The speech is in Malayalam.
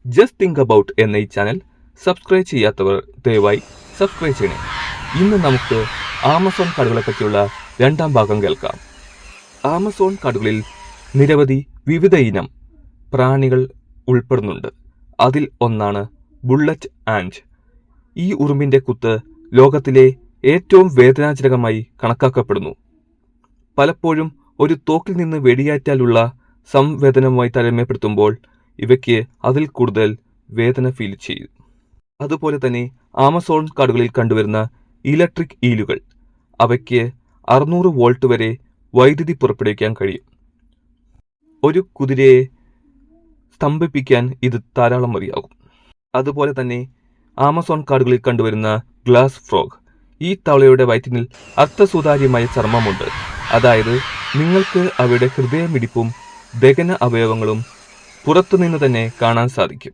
ജസ്റ്റ് തിങ്ക് അബൌട്ട് എന്ന ഈ ചാനൽ സബ്സ്ക്രൈബ് ചെയ്യാത്തവർ ദയവായി സബ്സ്ക്രൈബ് ചെയ്യണേ. ഇന്ന് നമുക്ക് ആമസോൺ കാടുകളെ പറ്റിയുള്ള രണ്ടാം ഭാഗം കേൾക്കാം. ആമസോൺ കാടുകളിൽ നിരവധി വിവിധ ഇനം പ്രാണികൾ ഉൾപ്പെടുന്നുണ്ട്. അതിൽ ഒന്നാണ് ബുള്ളറ്റ് ആൻഡ്. ഈ ഉറുമ്പിന്റെ കുത്ത് ലോകത്തിലെ ഏറ്റവും വേദനാജനകമായി കണക്കാക്കപ്പെടുന്നു. പലപ്പോഴും ഒരു തോക്കിൽ നിന്ന് വെടിയേറ്റാലുള്ള സംവേദനവുമായി താരതമ്യപ്പെടുത്തുമ്പോൾ ഇവയ്ക്ക് അതിൽ കൂടുതൽ വേദന ഫീൽ ചെയ്യും. അതുപോലെ തന്നെ ആമസോൺ കാടുകളിൽ കണ്ടുവരുന്ന ഇലക്ട്രിക് ഈലുകൾ, അവയ്ക്ക് 600 വോൾട്ട് വരെ വൈദ്യുതി പുറപ്പെടുവിക്കാൻ കഴിയും. ഒരു കുതിരയെ സ്തംഭിപ്പിക്കാൻ ഇത് ധാരാളം മതിയാകും. അതുപോലെ തന്നെ ആമസോൺ കാടുകളിൽ കണ്ടുവരുന്ന ഗ്ലാസ് ഫ്രോഗ്. ഈ തവളയുടെ വയറ്റിനിൽ അർത്ഥസുതാര്യമായ ചർമ്മമുണ്ട്. അതായത് നിങ്ങൾക്ക് അവയുടെ ഹൃദയമിടിപ്പും ദഹന അവയവങ്ങളും പുറത്തുനിന്ന് തന്നെ കാണാൻ സാധിക്കും.